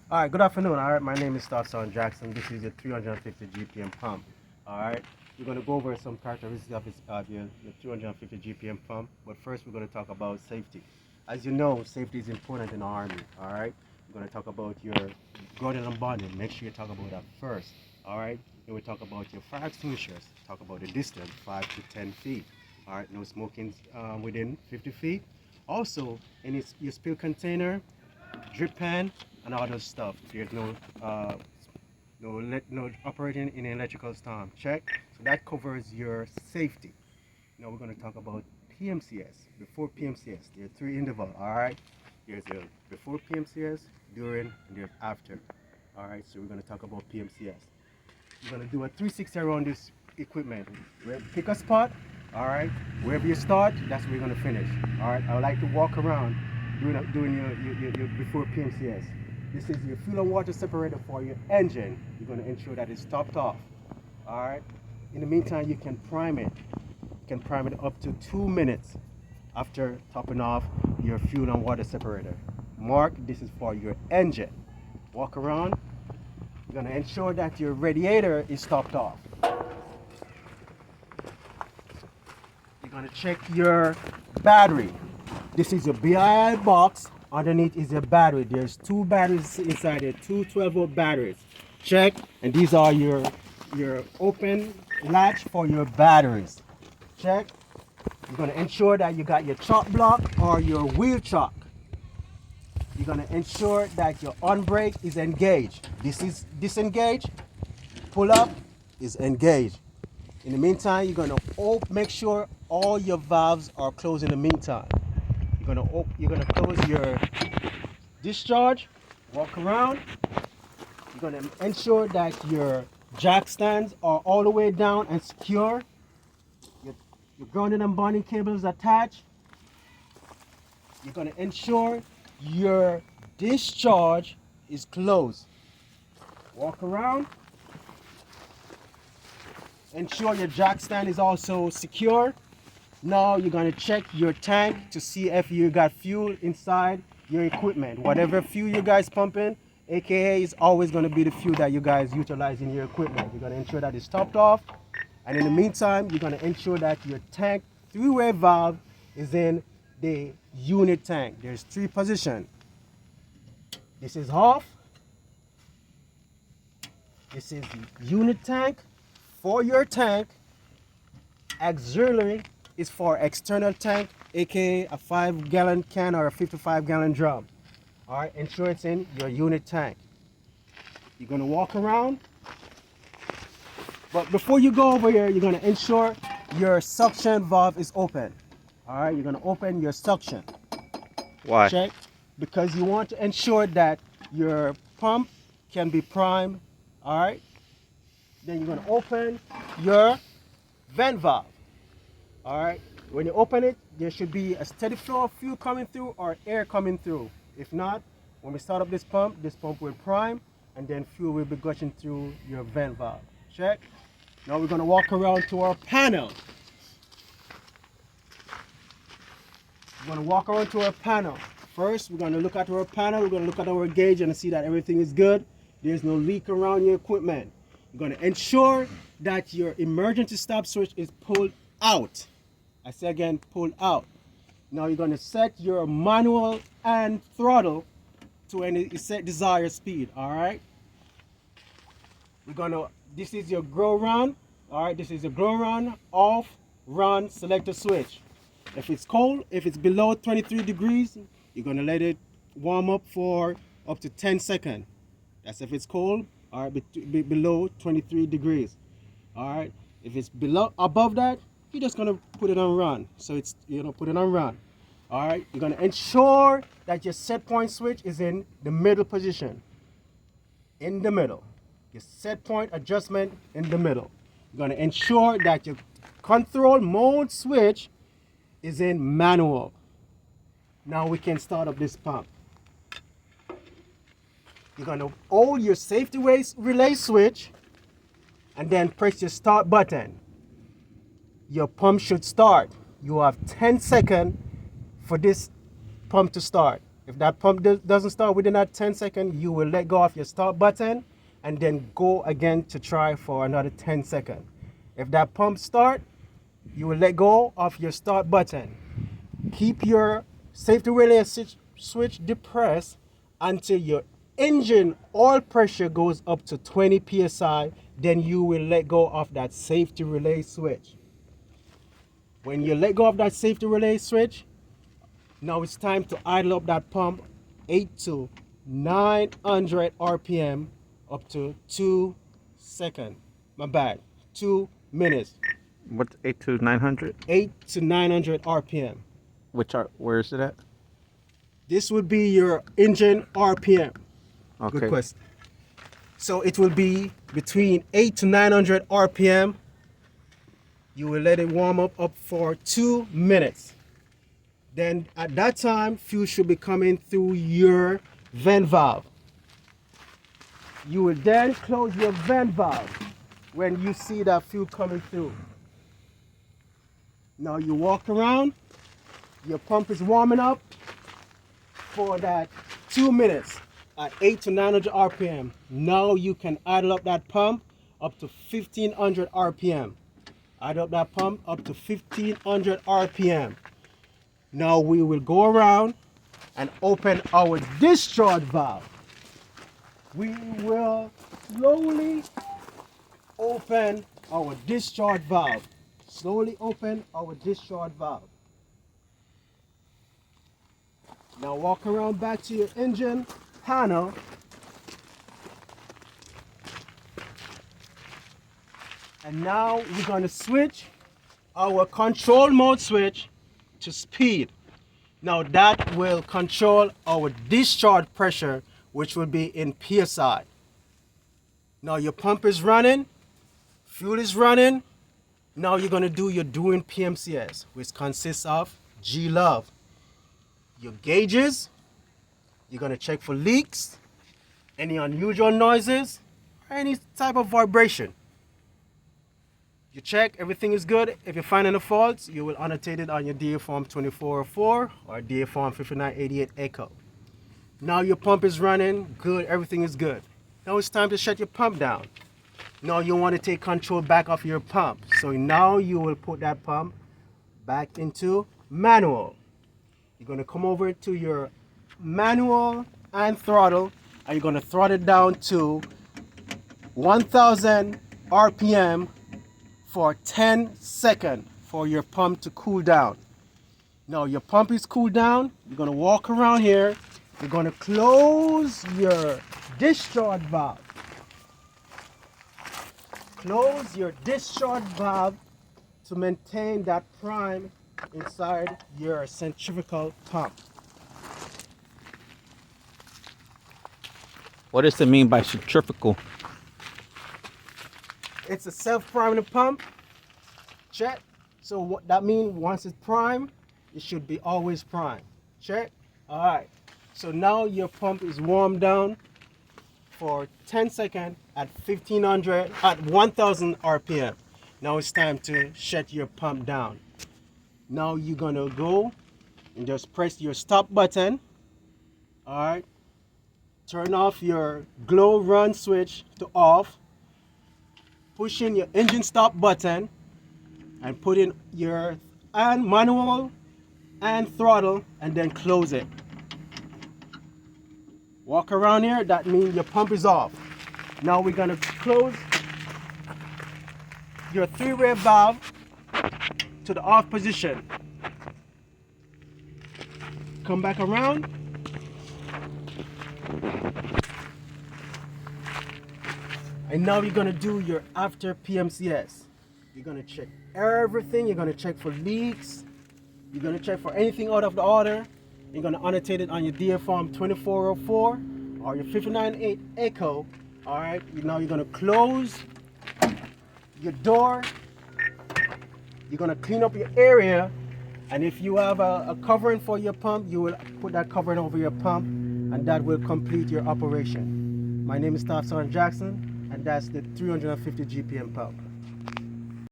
All right, good afternoon. All right, my name is Starson Jackson. This is your 350 GPM pump. All right, we're going to go over some characteristics of your 250 GPM pump. But first, we're going to talk about safety. As you know, safety is important in the Army. All right, we're going to talk about your grounding and bonding. Make sure you talk about that first. All right, then we talk about your fire extinguishers. Talk about the distance, 5 to 10 feet. All right, no smoking within 50 feet. Also, any your spill container, drip pan, and all those stuff. There's no operating in an electrical storm. Check. So that covers your safety. Now we're going to talk about PMCS. Before PMCS, there are three intervals. All right. There's a before PMCS, during, and there's after. All right. So we're going to talk about PMCS. We're going to do a 360 around this equipment. Pick a spot. All right. Wherever you start, that's where you're going to finish. All right. I would like to walk around doing your before PMCS. This is your fuel and water separator for your engine. You're going to ensure that it's topped off. All right. In the meantime, you can prime it. You can prime it up to 2 minutes after topping off your fuel and water separator. Mark, this is for your engine. Walk around. You're going to ensure that your radiator is topped off. You're going to check your battery. This is your BII box. Underneath is your battery. There's two batteries inside there, two 12-volt batteries. Check, and these are your open latch for your batteries. Check. You're going to ensure that you got your chock block or your wheel chock. You're going to ensure that your on brake is engaged. This is disengaged. Pull up is engaged. In the meantime, you're going to make sure all your valves are closed in the meantime. You're gonna close your discharge, walk around. You're gonna ensure that your jack stands are all the way down and secure. Your grounding and bonding cables attached. You're gonna ensure your discharge is closed. Walk around. Ensure your jack stand is also secure. Now you're going to check your tank to see if you got fuel inside your equipment. Whatever fuel you guys pumping, aka is always going to be the fuel that you guys utilize in your equipment. You're going to ensure that it's topped off. And in the meantime, you're going to ensure that your tank three-way valve is in the unit tank. There's three positions. This is off. This is the unit tank for your tank. Auxiliary is for external tank, aka a 5-gallon can or a 55-gallon drum. All right, ensure it's in your unit tank. You're gonna walk around, but before you go over here, you're gonna ensure your suction valve is open. All right, you're gonna open your suction. Why? Check, because you want to ensure that your pump can be primed. All right, then you're gonna open your vent valve. All right, when you open it, there should be a steady flow of fuel coming through or air coming through. If not, when we start up this pump will prime and then fuel will be gushing through your vent valve. Check. Now we're gonna walk around to our panel. We're gonna walk around to our panel. First, we're gonna look at our panel, we're gonna look at our gauge and see that everything is good. There's no leak around your equipment. You're gonna ensure that your emergency stop switch is pulled out. I say again, pull out. Now you're going to set your manual and throttle to any set desired speed. All right. This is your grow run. All right. This is your grow run, off, run, select a switch. If it's cold, if it's below 23 degrees, you're going to let it warm up for up to 10 seconds. That's if it's cold. All right. Below 23 degrees. All right. If it's above that, you're just gonna put it on run. So it's, put it on run. All right, you're gonna ensure that your set point switch is in the middle position. In the middle. Your set point adjustment in the middle. You're gonna ensure that your control mode switch is in manual. Now we can start up this pump. You're gonna hold your safety relay switch and then press your start button. Your pump should start. You have 10 seconds for this pump to start. If that pump doesn't start within that 10 seconds, you will let go of your start button and then go again to try for another 10 seconds. If that pump start, you will let go of your start button. Keep your safety relay switch depressed until your engine oil pressure goes up to 20 psi. Then you will let go of that safety relay switch. When you let go of that safety relay switch, now it's time to idle up that pump 8 to 900 RPM up to 2 seconds. My bad, 2 minutes. What's 8 to 900? 8 to 900 RPM. Where is it at? This would be your engine RPM. Okay. Good question. So it will be between 8 to 900 RPM. You will let it warm up for 2 minutes. Then at that time, fuel should be coming through your vent valve. You will then close your vent valve when you see that fuel coming through. Now you walk around, your pump is warming up for that 2 minutes at 8 to 900 RPM. Now you can idle up that pump up to 1500 RPM. Idle up that pump up to 1500 RPM. Now we will go around and open our discharge valve. We will slowly open our discharge valve. Slowly open our discharge valve. Now walk around back to your engine panel. And now we're going to switch our control mode switch to speed. Now that will control our discharge pressure, which will be in PSI. Now your pump is running, fuel is running. Now you're going to do your doing PMCS, which consists of G-Love. Your gauges, you're going to check for leaks, any unusual noises, or any type of vibration. You check, everything is good. If you find any faults, you will annotate it on your DA Form 2404 or DA Form 5988 Echo. Now your pump is running, good, everything is good. Now it's time to shut your pump down. Now you want to take control back of your pump. So now you will put that pump back into manual. You're going to come over to your manual and throttle, and you're going to throttle it down to 1000 RPM for 10 seconds for your pump to cool down. Now your pump is cooled down. You're going to walk around here. You're going to close your discharge valve. Close your discharge valve to maintain that prime inside your centrifugal pump. What does it mean by centrifugal? It's a self-priming pump. Check. So what that means, once it's primed, it should be always prime. Check. All right. So now your pump is warmed down for 10 seconds at 1000 RPM. Now it's time to shut your pump down. Now you're gonna go and just press your stop button. All right. Turn off your glow run switch to off. Push in your engine stop button and put in your manual and throttle and then close it. Walk around here, that means your pump is off. Now we're gonna close your three-way valve to the off position. Come back around. And now you're gonna do your after PMCS. You're gonna check everything. You're gonna check for leaks. You're gonna check for anything out of the order. You're gonna annotate it on your DA Form 2404 or your 598 Echo. All right. Now you're gonna close your door. You're gonna clean up your area, and if you have a covering for your pump, you will put that covering over your pump, and that will complete your operation. My name is Staff Sergeant Jackson, and that's the 350 GPM pump.